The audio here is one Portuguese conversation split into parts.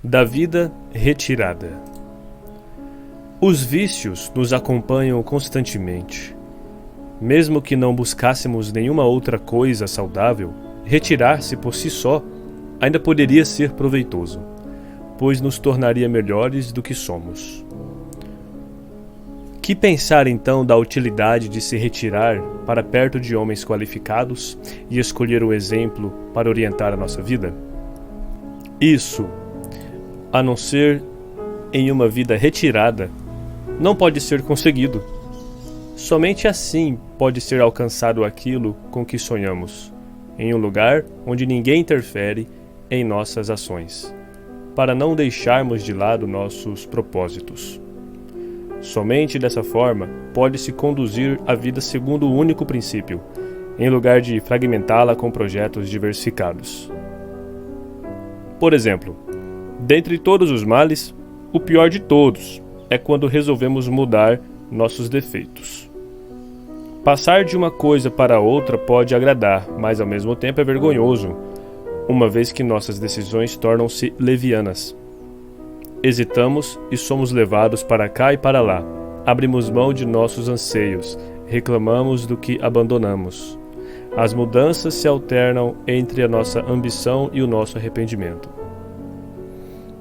Da vida retirada. Os vícios nos acompanham constantemente. Mesmo que não buscássemos nenhuma outra coisa saudável, retirar-se por si só ainda poderia ser proveitoso, pois nos tornaria melhores do que somos. Que pensar então da utilidade de se retirar para perto de homens qualificados e escolher o exemplo para orientar a nossa vida? Isso, a não ser em uma vida retirada, não pode ser conseguido. Somente assim pode ser alcançado aquilo com que sonhamos, em um lugar onde ninguém interfere em nossas ações, para não deixarmos de lado nossos propósitos. Somente dessa forma pode-se conduzir a vida segundo o único princípio, em lugar de fragmentá-la com projetos diversificados. Por exemplo, dentre todos os males, o pior de todos é quando resolvemos mudar nossos defeitos. Passar de uma coisa para outra pode agradar, mas ao mesmo tempo é vergonhoso, uma vez que nossas decisões tornam-se levianas. Hesitamos e somos levados para cá e para lá. Abrimos mão de nossos anseios, reclamamos do que abandonamos. As mudanças se alternam entre a nossa ambição e o nosso arrependimento.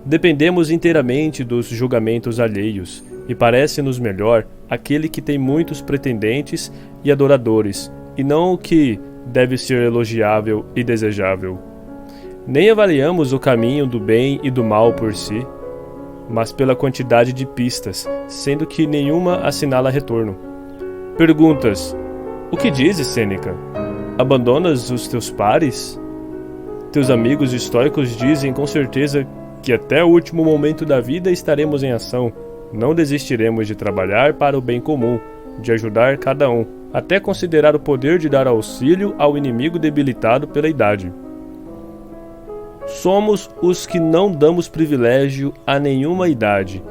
Dependemos inteiramente dos julgamentos alheios, e parece-nos melhor aquele que tem muitos pretendentes e adoradores, e não o que deve ser elogiável e desejável. Nem avaliamos o caminho do bem e do mal por si, mas pela quantidade de pistas, sendo que nenhuma assinala retorno. Perguntas: o que dizes, Sêneca? Abandonas os teus pares? Teus amigos estoicos dizem com certeza que até o último momento da vida estaremos em ação. Não desistiremos de trabalhar para o bem comum, de ajudar cada um, até considerar o poder de dar auxílio ao inimigo debilitado pela idade. Somos os que não damos privilégio a nenhuma idade,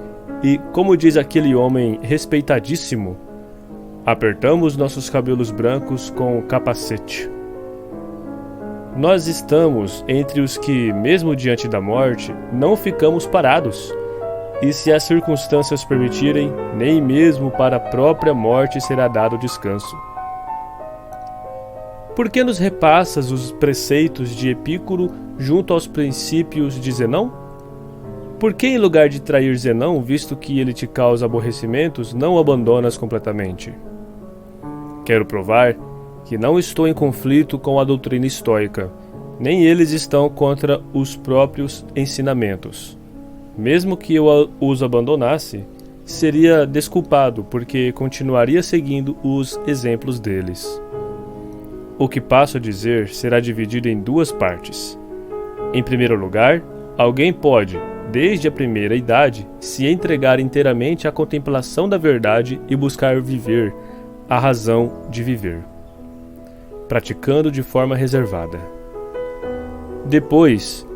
e, como diz aquele homem respeitadíssimo, apertamos nossos cabelos brancos com o capacete. Nós estamos entre os que, mesmo diante da morte, não ficamos parados, e se as circunstâncias permitirem, nem mesmo para a própria morte será dado descanso. Por que nos repassas os preceitos de Epícoro junto aos princípios de Zenão? Por que, em lugar de trair Zenão, visto que ele te causa aborrecimentos, não o abandonas completamente? Quero provar que não estou em conflito com a doutrina estoica, nem eles estão contra os próprios ensinamentos. Mesmo que eu os abandonasse, seria desculpado, porque continuaria seguindo os exemplos deles. O que passo a dizer será dividido em duas partes. Em primeiro lugar, alguém pode, desde a primeira idade, se entregar inteiramente à contemplação da verdade e buscar viver a razão de viver, praticando de forma reservada. Depois,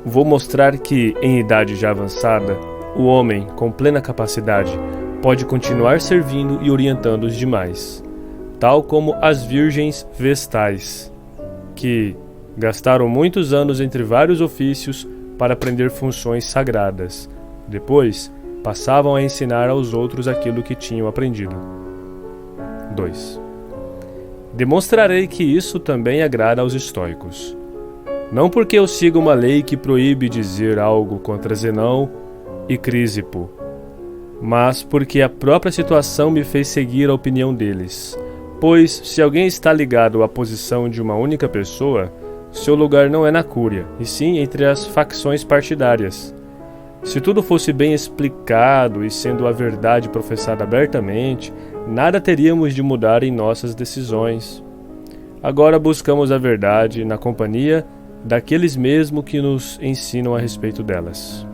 vou mostrar que, em idade já avançada, o homem, com plena capacidade, pode continuar servindo e orientando os demais, tal como as virgens vestais, que gastaram muitos anos entre vários ofícios para aprender funções sagradas. Depois, passavam a ensinar aos outros aquilo que tinham aprendido. 2. Demonstrarei que isso também agrada aos estoicos. Não porque eu siga uma lei que proíbe dizer algo contra Zenão e Crisipo, mas porque a própria situação me fez seguir a opinião deles. Pois, se alguém está ligado à posição de uma única pessoa, seu lugar não é na cúria, e sim entre as facções partidárias. Se tudo fosse bem explicado e sendo a verdade professada abertamente, nada teríamos de mudar em nossas decisões. Agora buscamos a verdade na companhia daqueles mesmo que nos ensinam a respeito delas.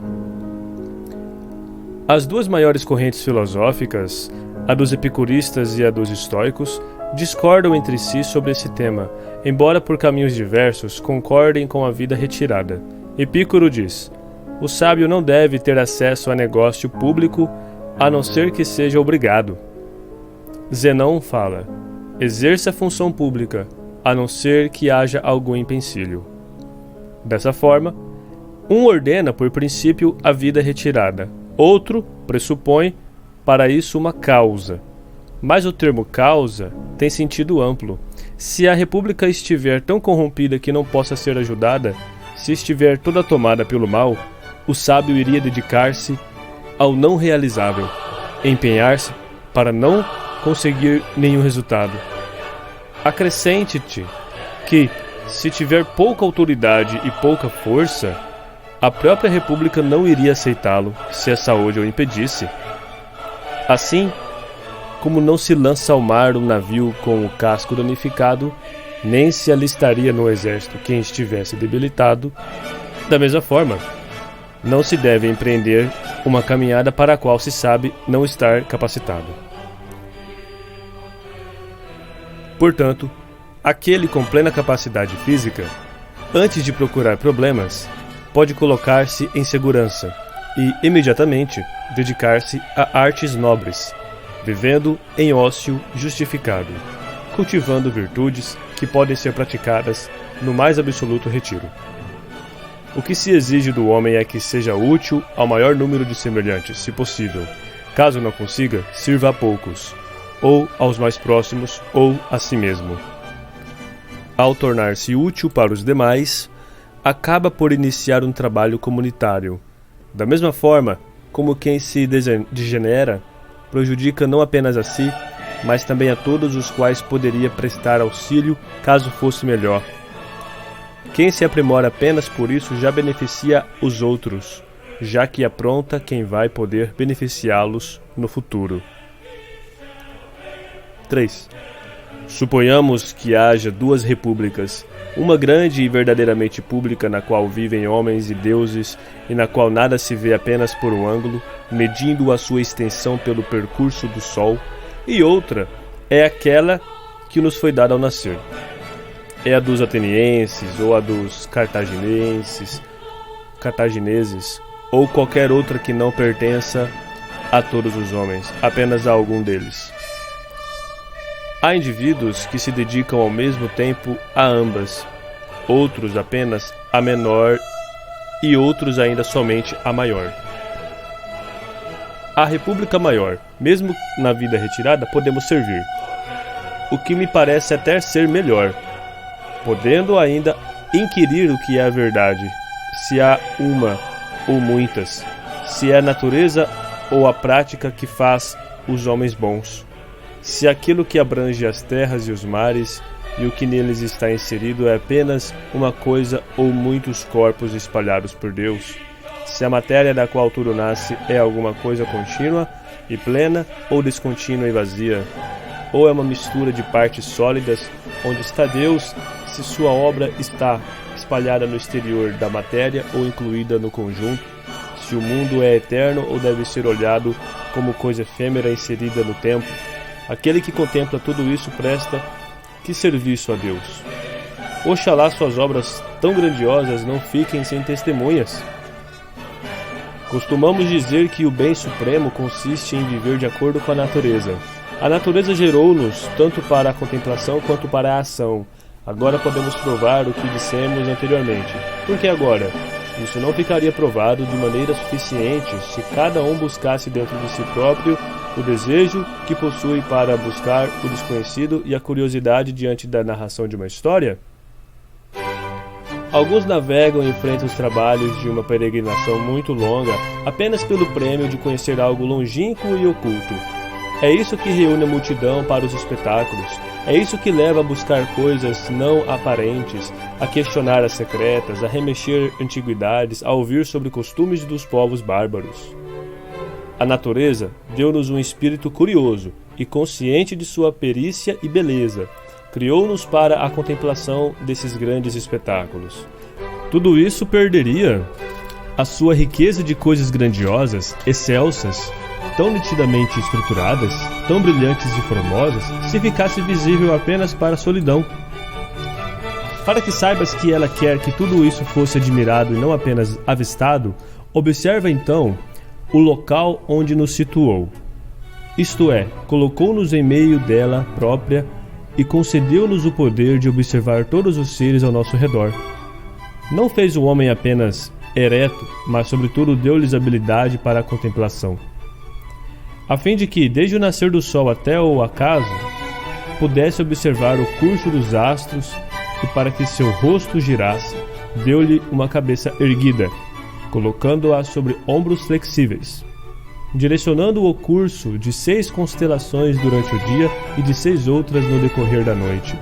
As duas maiores correntes filosóficas, a dos epicuristas e a dos estoicos, discordam entre si sobre esse tema, embora por caminhos diversos concordem com a vida retirada. Epícoro diz: o sábio não deve ter acesso a negócio público, a não ser que seja obrigado. Zenão fala: exerça a função pública, a não ser que haja algum empecilho. Dessa forma, Um ordena, por princípio, a vida retirada. Outro pressupõe para isso uma causa. Mas o termo causa tem sentido amplo. Se a república estiver tão corrompida que não possa ser ajudada, se estiver toda tomada pelo mal, o sábio iria dedicar-se ao não realizável, empenhar-se para não conseguir nenhum resultado. Acrescente-te que, se tiver pouca autoridade e pouca força, a própria república não iria aceitá-lo se a saúde o impedisse. Assim, como não se lança ao mar um navio com o casco danificado, nem se alistaria no exército quem estivesse debilitado, da mesma forma, não se deve empreender uma caminhada para a qual se sabe não estar capacitado. Portanto, aquele com plena capacidade física, antes de procurar problemas, pode colocar-se em segurança e, imediatamente, dedicar-se a artes nobres, vivendo em ócio justificado, cultivando virtudes que podem ser praticadas no mais absoluto retiro. O que se exige do homem é que seja útil ao maior número de semelhantes, se possível. Caso não consiga, sirva a poucos, ou aos mais próximos, ou a si mesmo. Ao tornar-se útil para os demais, acaba por iniciar um trabalho comunitário. Da mesma forma como quem se degenera prejudica não apenas a si, mas também a todos os quais poderia prestar auxílio caso fosse melhor. Quem se aprimora apenas por isso já beneficia os outros, já que apronta quem vai poder beneficiá-los no futuro. 3. Suponhamos que haja duas repúblicas, uma grande e verdadeiramente pública na qual vivem homens e deuses e na qual nada se vê apenas por um ângulo, medindo a sua extensão pelo percurso do sol, e outra é aquela que nos foi dada ao nascer. É a dos atenienses ou a dos cartagineses ou qualquer outra que não pertença a todos os homens, apenas a algum deles. Há indivíduos que se dedicam ao mesmo tempo a ambas, outros apenas a menor e outros ainda somente a maior. A República Maior, mesmo na vida retirada, podemos servir, o que me parece até ser melhor, podendo ainda inquirir o que é a verdade, se há uma ou muitas, se é a natureza ou a prática que faz os homens bons. Se aquilo que abrange as terras e os mares e o que neles está inserido é apenas uma coisa ou muitos corpos espalhados por Deus, se a matéria da qual tudo nasce é alguma coisa contínua e plena ou descontínua e vazia, ou é uma mistura de partes sólidas, onde está Deus, se sua obra está espalhada no exterior da matéria ou incluída no conjunto, se o mundo é eterno ou deve ser olhado como coisa efêmera inserida no tempo. Aquele que contempla tudo isso presta que serviço a Deus? Oxalá suas obras tão grandiosas não fiquem sem testemunhas. Costumamos dizer que o bem supremo consiste em viver de acordo com a natureza. A natureza gerou-nos tanto para a contemplação quanto para a ação. Agora podemos provar o que dissemos anteriormente. Por que agora? Isso não ficaria provado de maneira suficiente se cada um buscasse dentro de si próprio o desejo que possui para buscar o desconhecido e a curiosidade diante da narração de uma história? Alguns navegam e enfrentam os trabalhos de uma peregrinação muito longa apenas pelo prêmio de conhecer algo longínquo e oculto. É isso que reúne a multidão para os espetáculos. É isso que leva a buscar coisas não aparentes, a questionar as secretas, a remexer antiguidades, a ouvir sobre costumes dos povos bárbaros. A natureza deu-nos um espírito curioso e consciente de sua perícia e beleza. Criou-nos para a contemplação desses grandes espetáculos. Tudo isso perderia a sua riqueza de coisas grandiosas, excelsas, tão nitidamente estruturadas, tão brilhantes e formosas, se ficasse visível apenas para a solidão. Para que saibas que ela quer que tudo isso fosse admirado e não apenas avistado, observa então o local onde nos situou. Isto é, colocou-nos em meio dela própria e concedeu-nos o poder de observar todos os seres ao nosso redor. Não fez o homem apenas ereto, mas sobretudo deu-lhes habilidade para a contemplação, a fim de que, desde o nascer do sol até o acaso, pudesse observar o curso dos astros, e para que seu rosto girasse, deu-lhe uma cabeça erguida, colocando-a sobre ombros flexíveis, direcionando o curso de 6 constelações durante o dia e de 6 outras no decorrer da noite.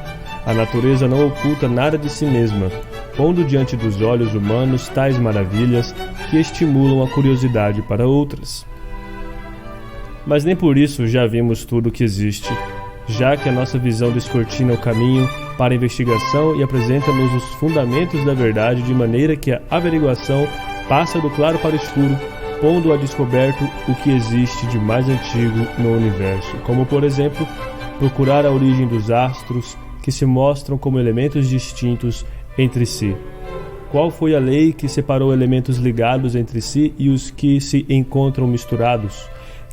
A natureza não oculta nada de si mesma, pondo diante dos olhos humanos tais maravilhas que estimulam a curiosidade para outras. Mas nem por isso já vimos tudo o que existe, já que a nossa visão descortina o caminho para a investigação e apresenta-nos os fundamentos da verdade de maneira que a averiguação passa do claro para o escuro, pondo a descoberto o que existe de mais antigo no universo, como, por exemplo, procurar a origem dos astros, que se mostram como elementos distintos entre si. Qual foi a lei que separou elementos ligados entre si e os que se encontram misturados?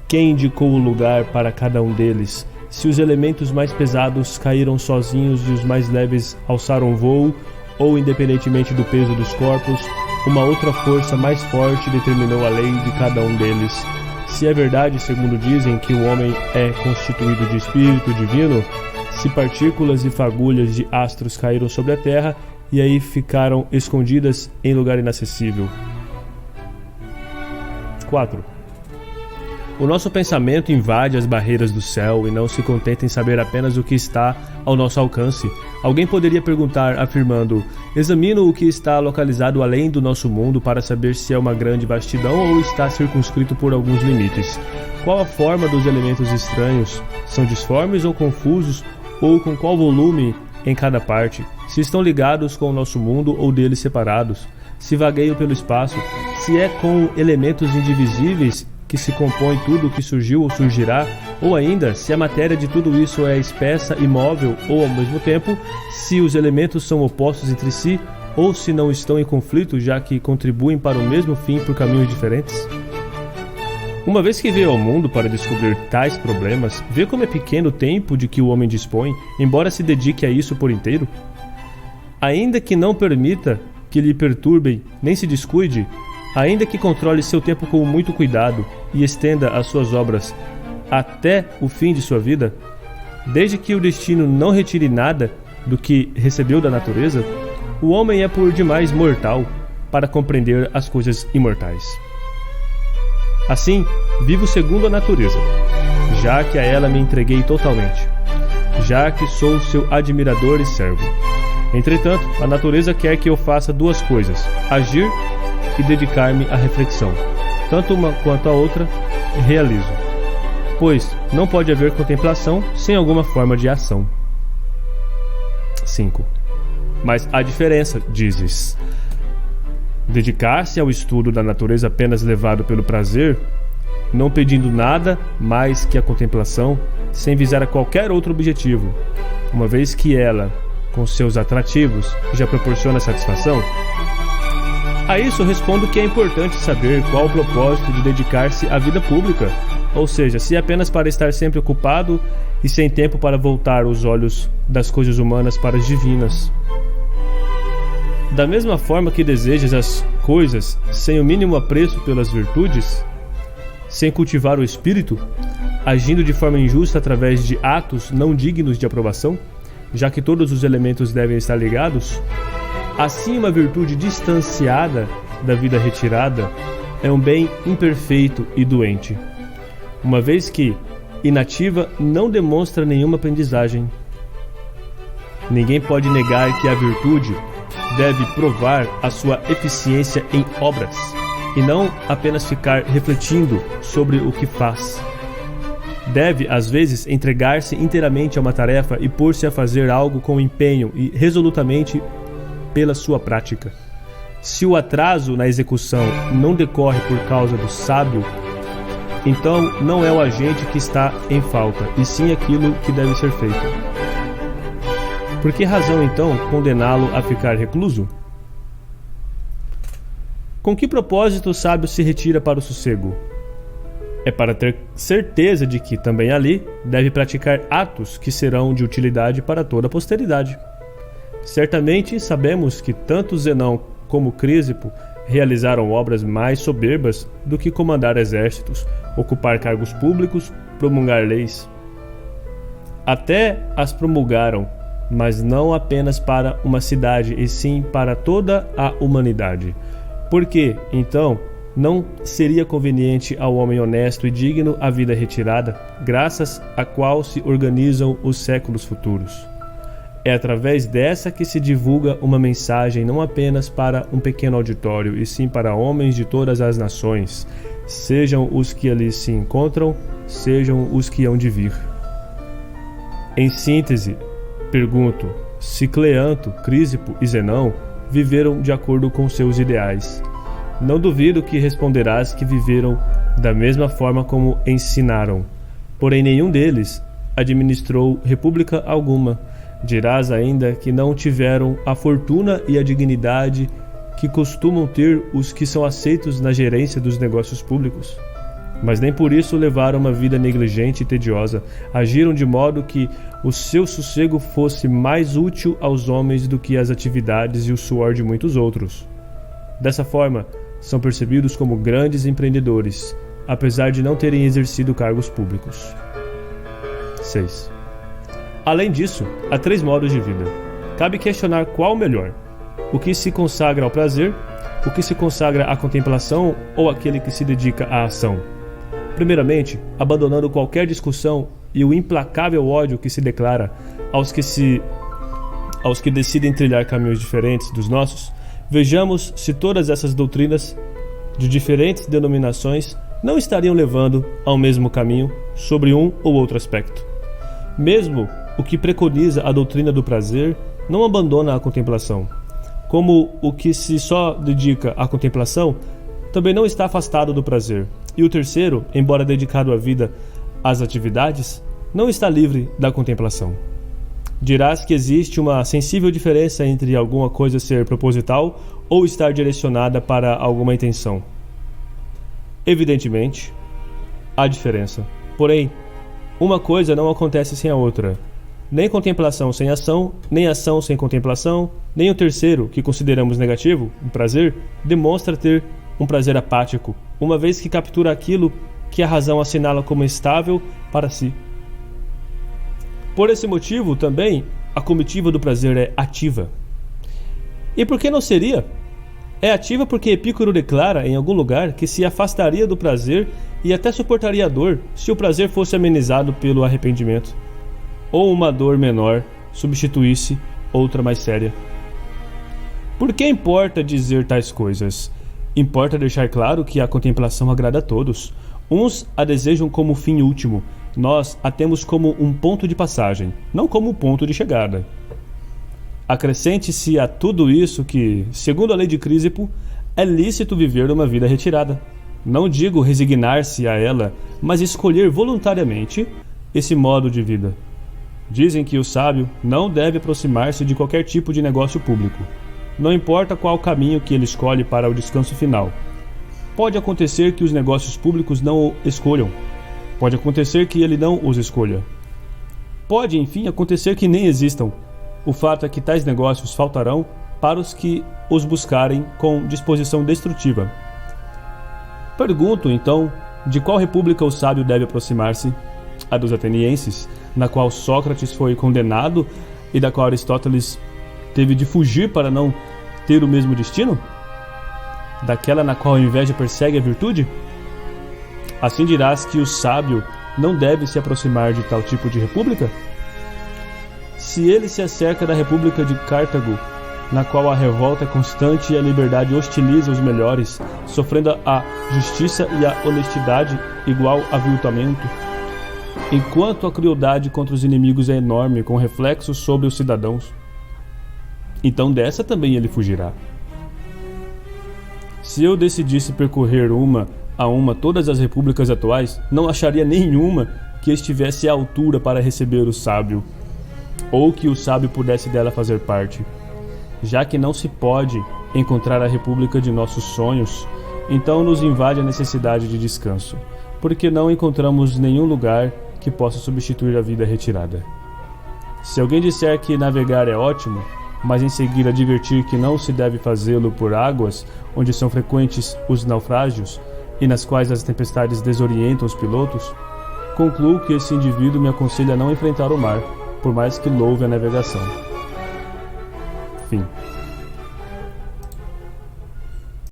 Quem indicou o lugar para cada um deles? Se os elementos mais pesados caíram sozinhos e os mais leves alçaram voo, ou independentemente do peso dos corpos, uma outra força mais forte determinou a lei de cada um deles. Se é verdade, segundo dizem, que o homem é constituído de espírito divino, se partículas e fagulhas de astros caíram sobre a terra e aí ficaram escondidas em lugar inacessível. 4. O nosso pensamento invade as barreiras do céu e não se contenta em saber apenas o que está ao nosso alcance. Alguém poderia perguntar, afirmando: examino o que está localizado além do nosso mundo para saber se é uma grande vastidão ou está circunscrito por alguns limites. Qual a forma dos elementos estranhos? São disformes ou confusos? Ou com qual volume em cada parte? Se estão ligados com o nosso mundo ou deles separados? Se vagueiam pelo espaço? Se é com elementos indivisíveis que se compõe tudo o que surgiu ou surgirá, ou ainda, se a matéria de tudo isso é espessa, imóvel, ou ao mesmo tempo, se os elementos são opostos entre si, ou se não estão em conflito, já que contribuem para o mesmo fim por caminhos diferentes? Uma vez que veio ao mundo para descobrir tais problemas, vê como é pequeno o tempo de que o homem dispõe, embora se dedique a isso por inteiro? Ainda que não permita que lhe perturbem, nem se descuide, ainda que controle seu tempo com muito cuidado e estenda as suas obras até o fim de sua vida, desde que o destino não retire nada do que recebeu da natureza, o homem é por demais mortal para compreender as coisas imortais. Assim, vivo segundo a natureza, já que a ela me entreguei totalmente, já que sou seu admirador e servo. Entretanto, a natureza quer que eu faça 2 coisas: agir e dedicar-me à reflexão. Tanto uma quanto a outra realizo, pois não pode haver contemplação sem alguma forma de ação. 5. Mas há diferença, dizes. Dedicar-se ao estudo da natureza apenas levado pelo prazer, não pedindo nada mais que a contemplação, sem visar a qualquer outro objetivo, uma vez que ela, com seus atrativos, já proporciona satisfação? A isso respondo que é importante saber qual o propósito de dedicar-se à vida pública, ou seja, se é apenas para estar sempre ocupado e sem tempo para voltar os olhos das coisas humanas para as divinas. Da mesma forma que desejas as coisas sem o mínimo apreço pelas virtudes, sem cultivar o espírito, agindo de forma injusta através de atos não dignos de aprovação, já que todos os elementos devem estar ligados, assim uma virtude distanciada da vida retirada é um bem imperfeito e doente, uma vez que, inativa, não demonstra nenhuma aprendizagem. Ninguém pode negar que a virtude deve provar a sua eficiência em obras, e não apenas ficar refletindo sobre o que faz. Deve, às vezes, entregar-se inteiramente a uma tarefa e pôr-se a fazer algo com empenho e resolutamente pela sua prática. Se o atraso na execução não decorre por causa do sábio, então não é o agente que está em falta, e sim aquilo que deve ser feito. Por que razão, então, condená-lo a ficar recluso? Com que propósito o sábio se retira para o sossego? É para ter certeza de que, também ali, deve praticar atos que serão de utilidade para toda a posteridade. Certamente sabemos que tanto Zenão como Crísipo realizaram obras mais soberbas do que comandar exércitos, ocupar cargos públicos, promulgar leis. Até as promulgaram, mas não apenas para uma cidade, e sim para toda a humanidade. Por que, então, não seria conveniente ao homem honesto e digno a vida retirada, graças à qual se organizam os séculos futuros? É através dessa que se divulga uma mensagem não apenas para um pequeno auditório, e sim para homens de todas as nações, sejam os que ali se encontram, sejam os que hão de vir. Em síntese, pergunto se Cleanto, Crisipo e Zenão viveram de acordo com seus ideais. Não duvido que responderás que viveram da mesma forma como ensinaram, porém nenhum deles administrou república alguma. Dirás ainda que não tiveram a fortuna e a dignidade que costumam ter os que são aceitos na gerência dos negócios públicos. Mas nem por isso levaram uma vida negligente e tediosa. Agiram de modo que o seu sossego fosse mais útil aos homens do que as atividades e o suor de muitos outros. Dessa forma, são percebidos como grandes empreendedores, apesar de não terem exercido cargos públicos. 6. Além disso, há 3 modos de vida. Cabe questionar qual o melhor: o que se consagra ao prazer, o que se consagra à contemplação ou aquele que se dedica à ação. Primeiramente, abandonando qualquer discussão e o implacável ódio que se declara aos que decidem trilhar caminhos diferentes dos nossos, vejamos se todas essas doutrinas de diferentes denominações não estariam levando ao mesmo caminho sobre um ou outro aspecto. Mesmo o que preconiza a doutrina do prazer não abandona a contemplação, como o que se só dedica à contemplação também não está afastado do prazer, e o terceiro, embora dedicado à vida às atividades, não está livre da contemplação. Dirás que existe uma sensível diferença entre alguma coisa ser proposital ou estar direcionada para alguma intenção. Evidentemente, há diferença. Porém, uma coisa não acontece sem a outra. Nem contemplação sem ação, nem ação sem contemplação, nem o terceiro, que consideramos negativo, o prazer, demonstra ter um prazer apático, uma vez que captura aquilo que a razão assinala como estável para si. Por esse motivo, também, a comitiva do prazer é ativa. E por que não seria? É ativa porque Epicuro declara em algum lugar que se afastaria do prazer e até suportaria a dor se o prazer fosse amenizado pelo arrependimento, ou uma dor menor substituísse outra mais séria. Por que importa dizer tais coisas? Importa deixar claro que a contemplação agrada a todos. Uns a desejam como fim último, nós a temos como um ponto de passagem, não como um ponto de chegada. Acrescente-se a tudo isso que, segundo a lei de Crisipo, é lícito viver uma vida retirada. Não digo resignar-se a ela, mas escolher voluntariamente esse modo de vida. Dizem que o sábio não deve aproximar-se de qualquer tipo de negócio público. Não importa qual caminho que ele escolhe para o descanso final. Pode acontecer que os negócios públicos não o escolham. Pode acontecer que ele não os escolha. Pode, enfim, acontecer que nem existam. O fato é que tais negócios faltarão para os que os buscarem com disposição destrutiva. Pergunto, então, de qual república o sábio deve aproximar-se? A dos atenienses, na qual Sócrates foi condenado e da qual Aristóteles teve de fugir para não ter o mesmo destino? Daquela na qual a inveja persegue a virtude? Assim dirás que o sábio não deve se aproximar de tal tipo de república? Se ele se acerca da república de Cartago, na qual a revolta é constante e a liberdade hostiliza os melhores, sofrendo a justiça e a honestidade igual aviltamento, enquanto a crueldade contra os inimigos é enorme, com reflexos sobre os cidadãos, então dessa também ele fugirá. Se eu decidisse percorrer uma a uma todas as repúblicas atuais, não acharia nenhuma que estivesse à altura para receber o sábio, ou que o sábio pudesse dela fazer parte. Já que não se pode encontrar a república de nossos sonhos, então nos invade a necessidade de descanso, porque não encontramos nenhum lugar que possa substituir a vida retirada. Se alguém disser que navegar é ótimo, mas em seguida advertir que não se deve fazê-lo por águas onde são frequentes os naufrágios e nas quais as tempestades desorientam os pilotos, concluo que esse indivíduo me aconselha a não enfrentar o mar, por mais que louve a navegação. Fim.